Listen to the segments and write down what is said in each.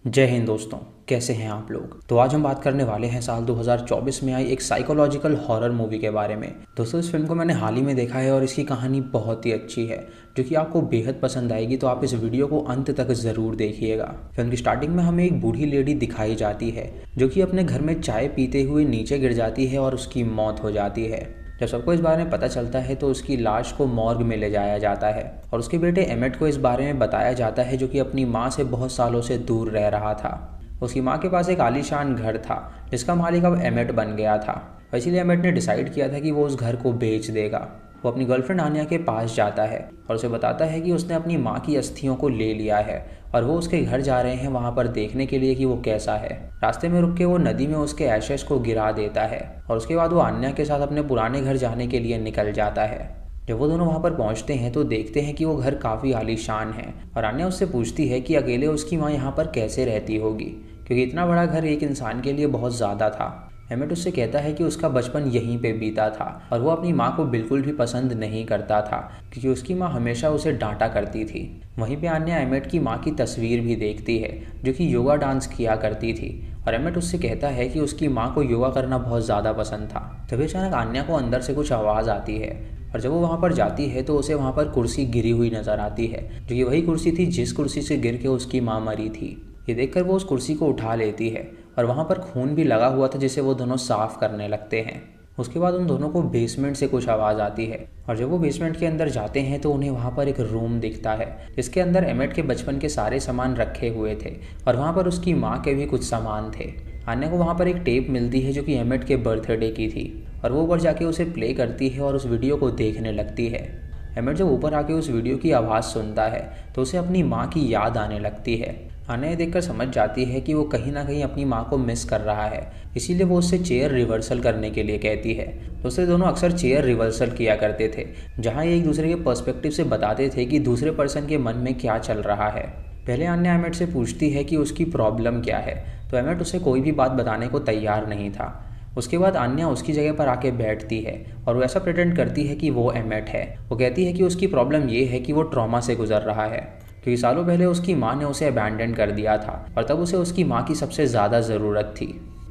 जय हिंद दोस्तों। कैसे हैं आप लोग। तो आज हम बात करने वाले हैं साल 2024 में आई एक साइकोलॉजिकल हॉरर मूवी के बारे में। दोस्तों, इस फिल्म को मैंने हाल ही में देखा है और इसकी कहानी बहुत ही अच्छी है जो कि आपको बेहद पसंद आएगी। तो आप इस वीडियो को अंत तक ज़रूर देखिएगा। फिल्म की स्टार्टिंग में हमें एक बूढ़ी लेडी दिखाई जाती है जो कि अपने घर में चाय पीते हुए नीचे गिर जाती है और उसकी मौत हो जाती है। जब सबको इस बारे में पता चलता है तो उसकी लाश को मॉर्ग में ले जाया जाता है और उसके बेटे एमेट को इस बारे में बताया जाता है जो कि अपनी माँ से बहुत सालों से दूर रह रहा था। उसकी माँ के पास एक आलीशान घर था जिसका मालिक अब एमेट बन गया था। इसीलिए एमेट ने डिसाइड किया था कि वो उस घर को बेच देगा। वो अपनी गर्लफ्रेंड आन्या के पास जाता है और उसे बताता है कि उसने अपनी माँ की अस्थियों को ले लिया है और वो उसके घर जा रहे हैं वहाँ पर देखने के लिए कि वो कैसा है। रास्ते में रुक के वो नदी में उसके एशेस को गिरा देता है और उसके बाद वो आन्या के साथ अपने पुराने घर जाने के लिए निकल जाता है। जब वो दोनों वहाँ पर पहुँचते हैं तो देखते हैं कि वो घर काफ़ी आलीशान है और आन्या उससे पूछती है कि अकेले उसकी माँ यहाँ पर कैसे रहती होगी, क्योंकि इतना बड़ा घर एक इंसान के लिए बहुत ज़्यादा था। एमेट उससे कहता है कि उसका बचपन यहीं पे बीता था और वो अपनी माँ को बिल्कुल भी पसंद नहीं करता था क्योंकि उसकी माँ हमेशा उसे डांटा करती थी। वहीं पे आन्या एमेट की माँ की तस्वीर भी देखती है जो कि योगा डांस किया करती थी और एमेट उससे कहता है कि उसकी माँ को योगा करना बहुत ज़्यादा पसंद था। तभी अचानक आन्या को अंदर से कुछ आवाज़ आती है और जब वो वहाँ पर जाती है तो उसे वहाँ पर कुर्सी गिरी हुई नज़र आती है जो कि वही कुर्सी थी जिस कुर्सी से गिर के उसकी माँ मरी थी। ये देखकर वो उस कुर्सी को उठा लेती है और वहाँ पर खून भी लगा हुआ था जिसे वो दोनों साफ करने लगते हैं। उसके बाद उन दोनों को बेसमेंट से कुछ आवाज़ आती है और जब वो बेसमेंट के अंदर जाते हैं तो उन्हें वहाँ पर एक रूम दिखता है जिसके अंदर एमेट के बचपन के सारे सामान रखे हुए थे और वहाँ पर उसकी माँ के भी कुछ सामान थे। आन्या को वहाँ पर एक टेप मिलती है जो कि एमेट के बर्थडे की थी और वो ऊपर जाके उसे प्ले करती है और उस वीडियो को देखने लगती है। एमेट जब ऊपर आके उस वीडियो की आवाज़ सुनता है तो उसे अपनी माँ की याद आने लगती है। आन्या देखकर समझ जाती है कि वो कहीं ना कहीं अपनी माँ को मिस कर रहा है, इसीलिए वो उससे चेयर रिवर्सल करने के लिए कहती है। दूसरे दोनों अक्सर चेयर रिवर्सल किया करते थे जहाँ ये एक दूसरे के पर्सपेक्टिव से बताते थे कि दूसरे पर्सन के मन में क्या चल रहा है। पहले आन्या एमेट से पूछती है कि उसकी प्रॉब्लम क्या है, तो एमेट उसे कोई भी बात बताने को तैयार नहीं था। उसके बाद आन्या उसकी जगह पर आके बैठती है और वो ऐसा प्रिटेंड करती है कि वो एमेट है। वो कहती है कि उसकी प्रॉब्लम ये है कि वो ट्रॉमा से गुजर रहा है क्योंकि सालों पहले उसकी माँ ने उसे अबैंडन कर दिया था और तब उसे उसकी माँ की सबसे ज़्यादा ज़रूरत थी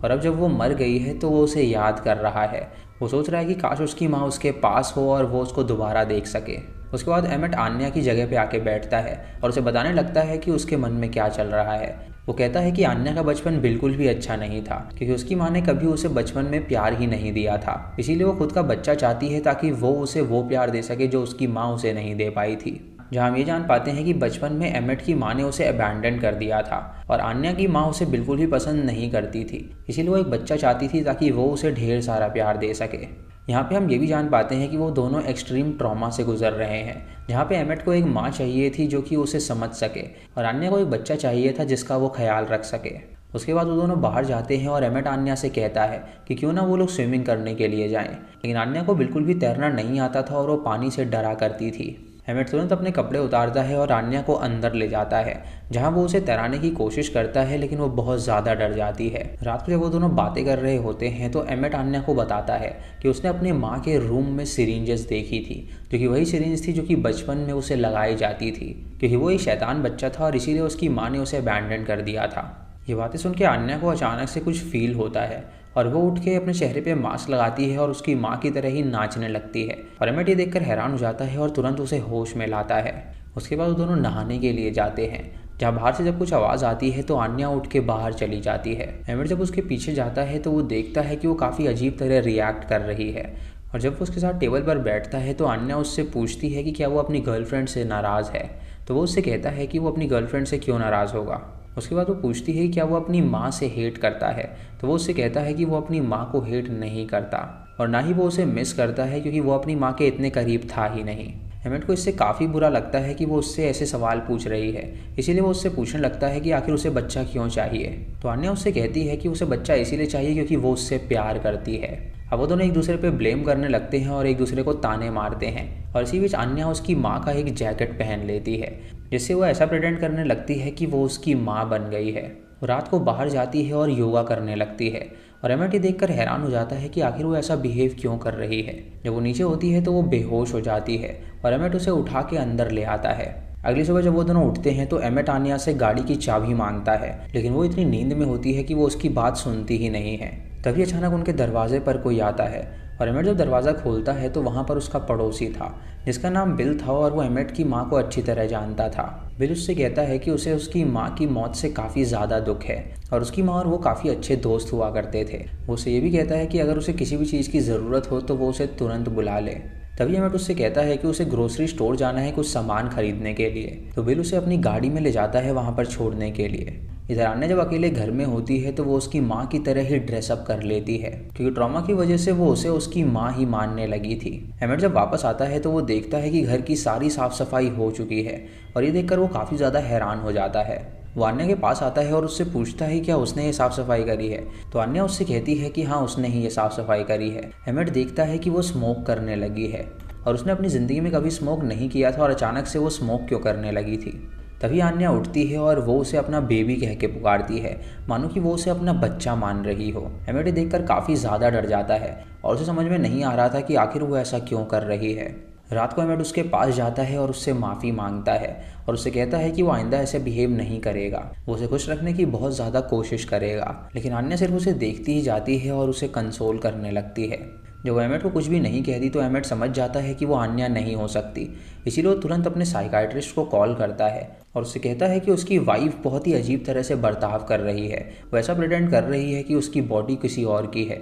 और अब जब वो मर गई है तो वो उसे याद कर रहा है। वो सोच रहा है कि काश उसकी माँ उसके पास हो और वो उसको दोबारा देख सके। उसके बाद एमेट आन्या की जगह पे आके बैठता है और उसे बताने लगता है कि उसके मन में क्या चल रहा है। वो कहता है कि आन्या का बचपन बिल्कुल भी अच्छा नहीं था क्योंकि उसकी माँ ने कभी उसे बचपन में प्यार ही नहीं दिया था, इसीलिए वो खुद का बच्चा चाहती है ताकि वो उसे वो प्यार दे सके जो उसकी माँ उसे नहीं दे पाई थी। जहाँ हम ये जान पाते हैं कि बचपन में एमेट की माँ ने उसे अबैंडन कर दिया था और आन्या की माँ उसे बिल्कुल भी पसंद नहीं करती थी, इसीलिए वो एक बच्चा चाहती थी ताकि वो उसे ढेर सारा प्यार दे सके। यहाँ पे हम ये भी जान पाते हैं कि वो दोनों एक्सट्रीम ट्रॉमा से गुजर रहे हैं, जहाँ पे एमेट को एक माँ चाहिए थी जो कि उसे समझ सके और आन्या को एक बच्चा चाहिए था जिसका वो ख्याल रख सके। उसके बाद वो दोनों बाहर जाते हैं और एमेट आन्या से कहता है कि क्यों ना वो लोग स्विमिंग करने के लिए जाएं, लेकिन आन्या को बिल्कुल भी तैरना नहीं आता था और वो पानी से डरा करती थी। एमेट तुरंत अपने कपड़े उतारता है और आन्या को अंदर ले जाता है जहां वो उसे तैराने की कोशिश करता है, लेकिन वो बहुत ज़्यादा डर जाती है। रात को जब वो दोनों बातें कर रहे होते हैं तो एमेट आन्या को बताता है कि उसने अपने माँ के रूम में सिरिंजेस देखी थी जो कि वही सिरिंज थी जो कि बचपन में उसे लगाई जाती थी क्योंकि वो एक शैतान बच्चा था और इसीलिए उसकी माँ ने उसे अबैंडन कर दिया था। ये बातें सुन के आन्या को अचानक से कुछ फील होता है और वो उठ के अपने चेहरे पे मास्क लगाती है और उसकी माँ की तरह ही नाचने लगती है और एमेट ये देखकर हैरान हो जाता है और तुरंत उसे होश में लाता है। उसके बाद वो दोनों नहाने के लिए जाते हैं जहाँ बाहर से जब कुछ आवाज़ आती है तो आन्या उठ के बाहर चली जाती है। एमेट जब उसके पीछे जाता है तो वो देखता है कि वो काफ़ी अजीब तरह रिएक्ट कर रही है और जब वो उसके साथ टेबल पर बैठता है तो आन्या उससे पूछती है कि क्या वो अपनी गर्लफ्रेंड से नाराज़ है, तो वो उससे कहता है कि वो अपनी गर्लफ्रेंड से क्यों नाराज़ होगा। उसके बाद वो पूछती है कि क्या वो अपनी माँ से हेट करता है, तो वो उससे कहता है कि वो अपनी माँ को हेट नहीं करता और ना ही वो उसे मिस करता है क्योंकि वो अपनी माँ के इतने करीब था ही नहीं। एमेट को इससे काफ़ी बुरा लगता है कि वो उससे ऐसे सवाल पूछ रही है, इसीलिए वो उससे पूछने लगता है कि आखिर उसे बच्चा क्यों चाहिए। तो आन्या उससे कहती है कि उसे बच्चा इसीलिए चाहिए क्योंकि वो उससे प्यार करती है। अब वो दोनों एक दूसरे पे ब्लेम करने लगते हैं और एक दूसरे को ताने मारते हैं और इसी बीच आन्या उसकी माँ का एक जैकेट पहन लेती है जिससे वो ऐसा प्रिटेंड करने लगती है कि वो उसकी माँ बन गई है। वो रात को बाहर जाती है और योगा करने लगती है और एमेट ये देखकर हैरान हो जाता है कि आखिर वो ऐसा बिहेव क्यों कर रही है। जब वो नीचे होती है तो वो बेहोश हो जाती है और एमेट उसे उठा के अंदर ले आता है। अगली सुबह जब वो दोनों उठते हैं तो एमेट आन्या से गाड़ी की चाबी मांगता है, लेकिन वो इतनी नींद में होती है कि वो उसकी बात सुनती ही नहीं है। तभी अचानक उनके दरवाजे पर कोई आता है और एमेट जब दरवाज़ा खोलता है तो वहाँ पर उसका पड़ोसी था जिसका नाम बिल था और वो एमेट की माँ को अच्छी तरह जानता था। बिल उससे कहता है कि उसे उसकी माँ की मौत से काफ़ी ज़्यादा दुख है और उसकी माँ और वो काफ़ी अच्छे दोस्त हुआ करते थे। वो उसे ये भी कहता है कि अगर उसे किसी भी चीज़ की ज़रूरत हो तो वो उसे तुरंत बुला ले। तभी एमेट उससे कहता है कि उसे ग्रोसरी स्टोर जाना है कुछ सामान खरीदने के लिए, तो बिल उसे अपनी गाड़ी में ले जाता है वहाँ पर छोड़ने के लिए। इधर आन्या जब अकेले घर में होती है तो वो उसकी माँ की तरह ही ड्रेसअप कर लेती है, क्योंकि ट्रॉमा की वजह से वो उसे उसकी माँ ही मानने लगी थी। एमेट जब वापस आता है तो वो देखता है कि घर की सारी साफ सफाई हो चुकी है और ये देखकर वो काफ़ी ज़्यादा हैरान हो जाता है। वो आन्या के पास आता है और उससे पूछता है क्या उसने ये साफ़ सफाई करी है, तो आन्या उससे कहती है कि हाँ उसने ही ये साफ़ सफाई करी है। एमेट देखता है कि वो स्मोक करने लगी है और उसने अपनी ज़िंदगी में कभी स्मोक नहीं किया था और अचानक से वो स्मोक क्यों करने लगी थी। तभी आन्या उठती है और वो उसे अपना बेबी कह के पुकारती है, मानो कि वो उसे अपना बच्चा मान रही हो। एमेट देखकर काफ़ी ज़्यादा डर जाता है और उसे समझ में नहीं आ रहा था कि आखिर वो ऐसा क्यों कर रही है। रात को एमेट उसके पास जाता है और उससे माफ़ी मांगता है और उससे कहता है कि वो आइंदा ऐसे बिहेव नहीं करेगा। वो उसे खुश रखने की बहुत ज़्यादा कोशिश करेगा, लेकिन आन्या सिर्फ उसे देखती ही जाती है और उसे कंसोल करने लगती है। जब वो एमेट को कुछ भी नहीं कहती तो एमेट समझ जाता है कि वो आन्या नहीं हो सकती, इसीलिए वो तुरंत अपने साइकाइट्रिस्ट को कॉल करता है और उससे कहता है कि उसकी वाइफ बहुत ही अजीब तरह से बर्ताव कर रही है, वो ऐसा प्रिटेंड कर रही है कि उसकी बॉडी किसी और की है।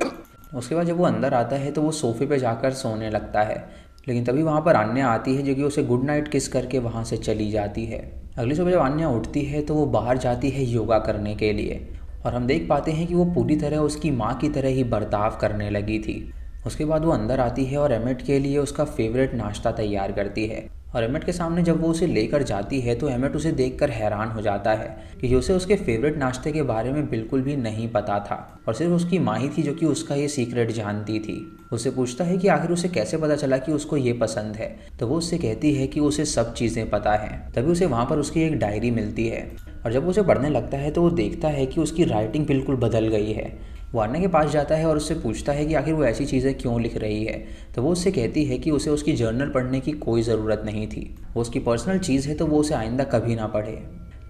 उसके बाद जब वो अंदर आता है तो वो सोफे पे जाकर सोने लगता है, लेकिन तभी वहाँ पर आन्या आती है जो कि उसे गुड नाइट किस करके वहाँ से चली जाती है। अगली सुबह जब आन्या उठती है तो वो बाहर जाती है योगा करने के लिए और हम देख पाते हैं कि वो पूरी तरह उसकी माँ की तरह ही बर्ताव करने लगी थी। उसके बाद वो अंदर आती है और एमेट के लिए उसका फेवरेट नाश्ता तैयार करती है और एमेट के सामने जब वो उसे लेकर जाती है तो एमेट उसे देखकर हैरान हो जाता है कि उसे उसके फेवरेट नाश्ते के बारे में बिल्कुल भी नहीं पता था और सिर्फ उसकी माँ ही थी जो कि उसका ये सीक्रेट जानती थी। उससे पूछता है कि आखिर उसे कैसे पता चला कि उसको ये पसंद है, तो वो उससे कहती है कि उसे सब चीज़ें पता हैं। तभी उसे वहाँ पर उसकी एक डायरी मिलती है और जब उसे पढ़ने लगता है तो वो देखता है कि उसकी राइटिंग बिल्कुल बदल गई है। वो आन्या के पास जाता है और उससे पूछता है कि आखिर वो ऐसी चीज़ें क्यों लिख रही है, तो वो उससे कहती है कि उसे उसकी जर्नल पढ़ने की कोई ज़रूरत नहीं थी, वो उसकी पर्सनल चीज़ है तो वो उसे आइंदा कभी ना पढ़े।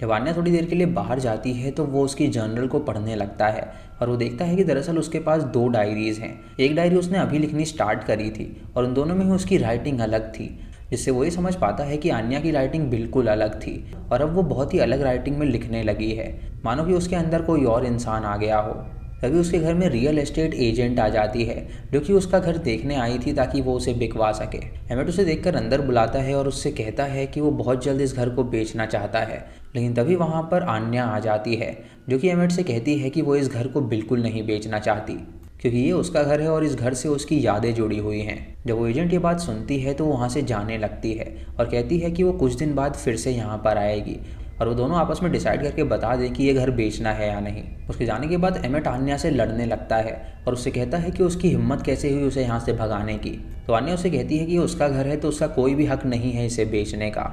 जब आन्या थोड़ी देर के लिए बाहर जाती है तो वो उसकी जर्नल को पढ़ने लगता है और वो देखता है कि दरअसल उसके पास 2 डायरीज़ हैं। एक डायरी उसने अभी लिखनी स्टार्ट करी थी और उन दोनों में ही उसकी राइटिंग अलग थी, जिससे वो ये समझ पाता है कि आन्या की राइटिंग बिल्कुल अलग थी और अब वो बहुत ही अलग राइटिंग में लिखने लगी है, मानो कि उसके अंदर कोई और इंसान आ गया हो। तभी उसके घर में रियल एस्टेट एजेंट आ जाती है जो कि उसका घर देखने आई थी ताकि वो उसे बिकवा सके। एमेट उसे देखकर अंदर बुलाता है और उससे कहता है कि वो बहुत जल्द इस घर को बेचना चाहता है, लेकिन तभी वहाँ पर आन्या आ जाती है जो कि एमेट से कहती है कि वो इस घर को बिल्कुल नहीं बेचना चाहती, क्योंकि ये उसका घर है और इस घर से उसकी यादें जुड़ी हुई हैं। जब वो एजेंट ये बात सुनती है तो वो वहाँ से जाने लगती है और कहती है कि वो कुछ दिन बाद फिर से यहाँ पर आएगी और वो दोनों आपस में डिसाइड करके बता दें कि ये घर बेचना है या नहीं। उसके जाने के बाद एमेट आन्या से लड़ने लगता है और उससे कहता है कि उसकी हिम्मत कैसे हुई उसे यहाँ से भगाने की, तो आन्या उसे कहती है कि ये उसका घर है तो उसका कोई भी हक नहीं है इसे बेचने का।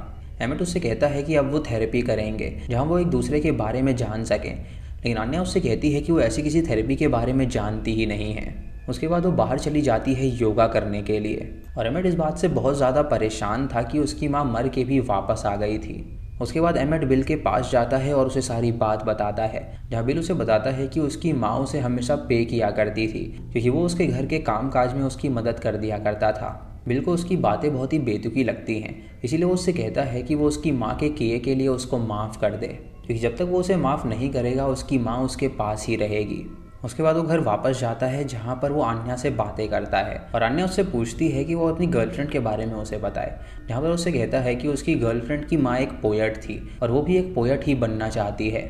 एमेट उससे कहता है कि अब वो थेरेपी करेंगे जहाँ वो एक दूसरे के बारे में जान सकें, लेकिन आन्या उससे कहती है कि वो ऐसी किसी थेरेपी के बारे में जानती ही नहीं है। उसके बाद वो बाहर चली जाती है योगा करने के लिए और एमेट इस बात से बहुत ज़्यादा परेशान था कि उसकी माँ मर के भी वापस आ गई थी। उसके बाद एमेट बिल के पास जाता है और उसे सारी बात बताता है, जहाँ बिल उसे बताता है कि उसकी माँ उसे हमेशा पे किया करती थी क्योंकि वो उसके घर के कामकाज में उसकी मदद कर दिया करता था। बिल को उसकी बातें बहुत ही बेतुकी लगती हैं, इसीलिए वो उससे कहता है कि वो उसकी माँ के किए के लिए उसको माफ़ कर दे, क्योंकि जब तक वो उसे माफ़ नहीं करेगा उसकी माँ उसके पास ही रहेगी। उसके बाद वो घर वापस जाता है जहाँ पर वो आन्या से बातें करता है और आन्या उससे पूछती है कि वो अपनी गर्लफ्रेंड के बारे में उसे बताए, जहाँ पर उससे कहता है कि उसकी गर्लफ्रेंड की माँ एक पोएट थी और वो भी एक पोएट ही बनना चाहती है।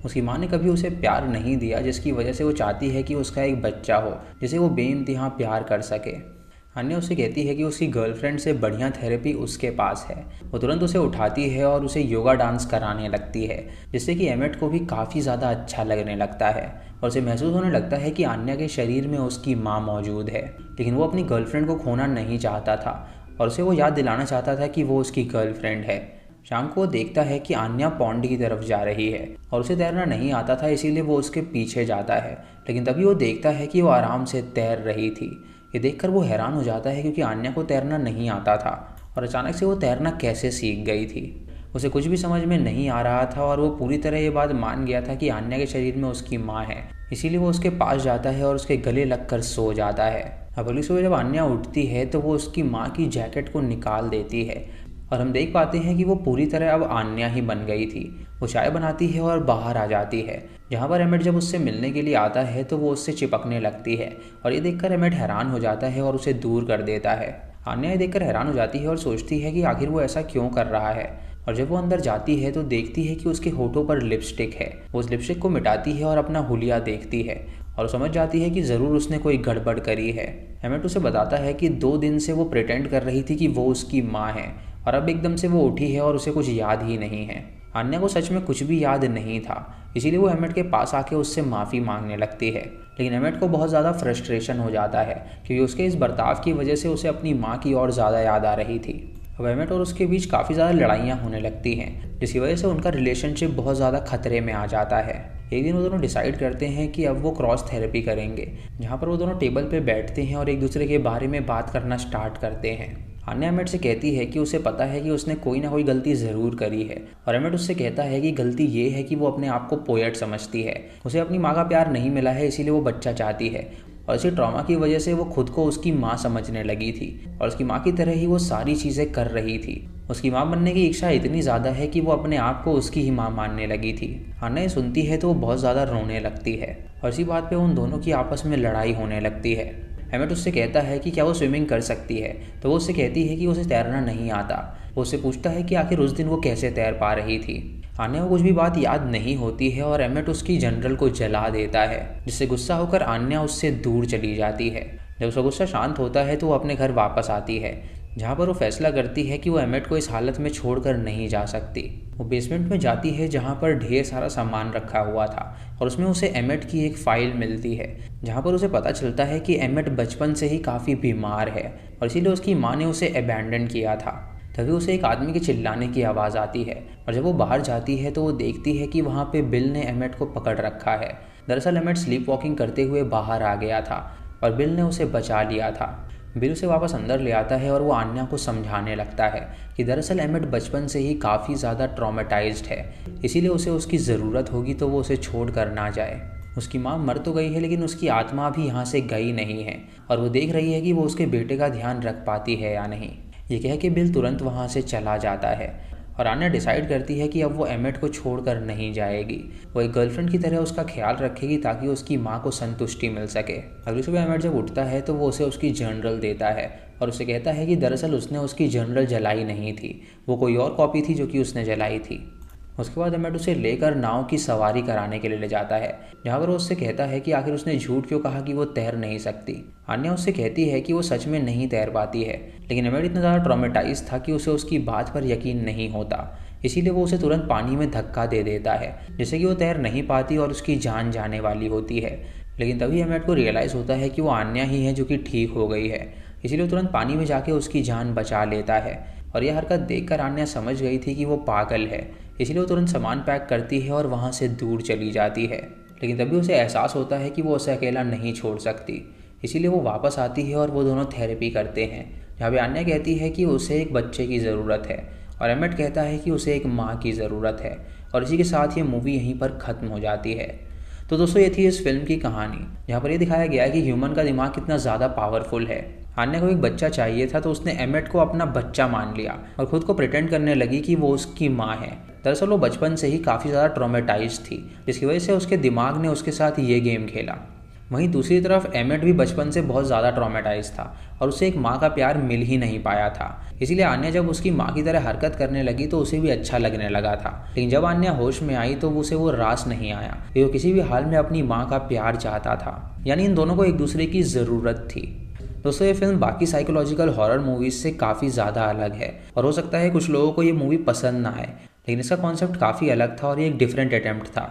उसकी माँ ने कभी उसे प्यार नहीं दिया, जिसकी वजह से वो चाहती है कि उसका एक बच्चा हो जिसे वो बेइंतहा प्यार कर सके। आन्या उसे कहती है कि उसकी गर्लफ्रेंड से बढ़िया थेरेपी उसके पास है। वो तुरंत उसे उठाती है और उसे योगा डांस कराने लगती है, जिससे कि एमेट को भी काफ़ी ज़्यादा अच्छा लगने लगता है और उसे महसूस होने लगता है कि आन्या के शरीर में उसकी माँ मौजूद है। लेकिन वो अपनी गर्लफ्रेंड को खोना नहीं चाहता था और उसे वो याद दिलाना चाहता था कि वो उसकी गर्लफ्रेंड है। शाम को वो देखता है कि आन्या पौंड की तरफ जा रही है और उसे तैरना नहीं आता था, इसीलिए वो उसके पीछे जाता है, लेकिन तभी वो देखता है कि वो आराम से तैर रही थी। ये देखकर वो हैरान हो जाता है क्योंकि आन्या को तैरना नहीं आता था और अचानक से वो तैरना कैसे सीख गई थी। उसे कुछ भी समझ में नहीं आ रहा था और वो पूरी तरह ये बात मान गया था कि आन्या के शरीर में उसकी माँ है। इसीलिए वो उसके पास जाता है और उसके गले लगकर सो जाता है। अब अगली सुबह जब आन्या उठती है तो वो उसकी माँ की जैकेट को निकाल देती है और हम देख पाते हैं कि वो पूरी तरह अब आन्या ही बन गई थी। वो चाय बनाती है और बाहर आ जाती है, जहाँ पर एमिट जब उससे मिलने के लिए आता है तो वो उससे चिपकने लगती है और ये देखकर एमिट हैरान हो जाता है और उसे दूर कर देता है। आन्या ये देखकर हैरान हो जाती है और सोचती है कि आखिर वो ऐसा क्यों कर रहा है, और जब वो अंदर जाती है तो देखती है कि उसके होठों पर लिपस्टिक है। वो उस लिपस्टिक को मिटाती है और अपना हुलिया देखती है और समझ जाती है कि ज़रूर उसने कोई गड़बड़ करी है। एमिट उसे बताता है कि 2 दिन से वो प्रिटेंड कर रही थी कि वो उसकी माँ है और अब एकदम से वो उठी है और उसे कुछ याद ही नहीं है। आन्या को सच में कुछ भी याद नहीं था, इसीलिए वो एमिट के पास आके उससे माफ़ी मांगने लगती है। लेकिन एमिट को बहुत ज़्यादा फ्रस्ट्रेशन हो जाता है क्योंकि उसके इस बर्ताव की वजह से उसे अपनी माँ की और ज़्यादा याद आ रही थी। अब एमिट और उसके बीच काफ़ी ज़्यादा लड़ाइयाँ होने लगती हैं, जिसकी वजह से उनका रिलेशनशिप बहुत ज़्यादा खतरे में आ जाता है। एक दिन वो दोनों डिसाइड करते हैं कि अब वो क्रॉस थेरेपी करेंगे, जहाँ पर वो दोनों टेबल पे बैठते हैं और एक दूसरे के बारे में बात करना स्टार्ट करते हैं। आन्या एमिट से कहती है कि उसे पता है कि उसने कोई ना कोई गलती ज़रूर करी है, और एमिट उससे कहता है कि गलती ये है कि वो अपने आप को पोएट समझती है। उसे अपनी माँ का प्यार नहीं मिला है, इसीलिए वो बच्चा चाहती है और इसी ट्रॉमा की वजह से वो खुद को उसकी माँ समझने लगी थी और उसकी माँ की तरह ही वो सारी चीज़ें कर रही थी। उसकी माँ बनने की इच्छा इतनी ज़्यादा है कि वो अपने आप को उसकी ही माँ मानने लगी थी। आन्या ये सुनती है तो वो बहुत ज़्यादा रोने लगती है और इसी बात पे उन दोनों की आपस में लड़ाई होने लगती है। एमिट उससे कहता है कि क्या वो स्विमिंग कर सकती है, तो वो उससे कहती है कि उसे तैरना नहीं आता। वो उससे पूछता है कि आखिर उस दिन वो कैसे तैर पा रही थी। आन्या को कुछ भी बात याद नहीं होती है और एमिट उसकी जनरल को जला देता है, जिससे गुस्सा होकर आन्या उससे दूर चली जाती है। जब उसका गुस्सा शांत होता है तो वो अपने घर वापस आती है, जहाँ पर वो फैसला करती है कि वो एमिट को इस हालत में छोड़कर नहीं जा सकती। वो बेसमेंट में जाती है जहाँ पर ढेर सारा सामान रखा हुआ था और उसमें उसे एमिट की एक फ़ाइल मिलती है, जहाँ पर उसे पता चलता है कि एमिट बचपन से ही काफ़ी बीमार है और इसीलिए उसकी माँ ने उसे अबैंडन किया था। तभी उसे एक आदमी के चिल्लाने की आवाज़ आती है और जब वो बाहर जाती है तो वो देखती है कि वहाँ पे बिल ने एमिट को पकड़ रखा है। दरअसल एमिट स्लीप वॉकिंग करते हुए बाहर आ गया था और बिल ने उसे बचा लिया था। बिल उसे वापस अंदर ले आता है और वो आन्या को समझाने लगता है कि दरअसल एमिट बचपन से ही काफ़ी ज़्यादा ट्रॉमेटाइज्ड है, इसीलिए उसे उसकी ज़रूरत होगी तो वो उसे छोड़ कर ना जाए। उसकी माँ मर तो गई है लेकिन उसकी आत्मा भी यहाँ से गई नहीं है और वो देख रही है कि वो उसके बेटे का ध्यान रख पाती है या नहीं। ये कह के बिल तुरंत वहाँ से चला जाता है और आन्या डिसाइड करती है कि अब वो एमिट को छोड़कर नहीं जाएगी। वो एक गर्लफ्रेंड की तरह उसका ख्याल रखेगी ताकि उसकी माँ को संतुष्टि मिल सके। अगली सुबह एमिट जब उठता है तो वो उसे उसकी जर्नल देता है और उसे कहता है कि दरअसल उसने उसकी जर्नल जलाई नहीं थी, वो कोई और कॉपी थी जो कि उसने जलाई थी। उसके बाद एमिट उसे लेकर नाव की सवारी कराने के लिए ले जाता है, जहाँ पर वो उससे कहता है कि आखिर उसने झूठ क्यों कहा कि वो तैर नहीं सकती। आन्या उससे कहती है कि वो सच में नहीं तैर पाती है, लेकिन एमिट इतना ज़्यादा ट्रॉमेटाइज था कि उसे उसकी बात पर यकीन नहीं होता, इसीलिए वो उसे तुरंत पानी में धक्का दे देता है, जिससे कि वो तैर नहीं पाती और उसकी जान जाने वाली होती है। लेकिन तभी एमिट को रियलाइज़ होता है कि वो आन्या ही है जो कि ठीक हो गई है, इसीलिए वो तुरंत पानी में जाके उसकी जान बचा लेता है। और यह हरकत देखकर आन्या समझ गई थी कि वो पागल है, इसलिए वो तुरंत सामान पैक करती है और वहाँ से दूर चली जाती है। लेकिन तभी उसे एहसास होता है कि वो उसे अकेला नहीं छोड़ सकती, इसीलिए वो वापस आती है और वो दोनों थेरेपी करते हैं, जहाँ पे आन्या कहती है कि उसे एक बच्चे की ज़रूरत है और एमिट कहता है कि उसे एक माँ की ज़रूरत है। और इसी के साथ ये मूवी यहीं पर ख़त्म हो जाती है। तो दोस्तों ये थी इस फिल्म की कहानी, जहाँ पर ये दिखाया गया है कि ह्यूमन का दिमाग कितना ज़्यादा पावरफुल है। आन्या को एक बच्चा चाहिए था तो उसने एमिट को अपना बच्चा मान लिया और खुद को प्रिटेंड करने लगी कि वो उसकी माँ है। दरअसल वो बचपन से ही काफ़ी ज़्यादा ट्रॉमेटाइज थी, जिसकी वजह से उसके दिमाग ने उसके साथ ये गेम खेला। वहीं दूसरी तरफ एमिट भी बचपन से बहुत ज़्यादा ट्रॉमेटाइज था और उसे एक माँ का प्यार मिल ही नहीं पाया था, इसीलिए आन्या जब उसकी माँ की तरह हरकत करने लगी तो उसे भी अच्छा लगने लगा था। लेकिन जब आन्या होश में आई तो उसे वो रास नहीं आया कि वो किसी भी हाल में अपनी माँ का प्यार चाहता था, यानी इन दोनों को एक दूसरे की ज़रूरत थी। दोस्तों ये फिल्म बाकी साइकोलॉजिकल हॉरर मूवीज़ से काफ़ी ज़्यादा अलग है और हो सकता है कुछ लोगों को ये मूवी पसंद ना आए, लेकिन इसका कॉन्सेप्ट काफ़ी अलग था और ये एक डिफरेंट अटेम्प्ट था।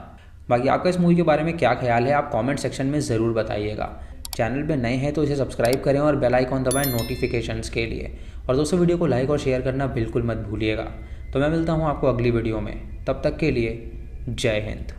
बाकी आपका इस मूवी के बारे में क्या ख्याल है आप कमेंट सेक्शन में ज़रूर बताइएगा। चैनल पे नए हैं तो इसे सब्सक्राइब करें और बेल आइकॉन दबाएं नोटिफिकेशंस के लिए। और दोस्तों वीडियो को लाइक और शेयर करना बिल्कुल मत भूलिएगा। तो मैं मिलता हूँ आपको अगली वीडियो में, तब तक के लिए जय हिंद।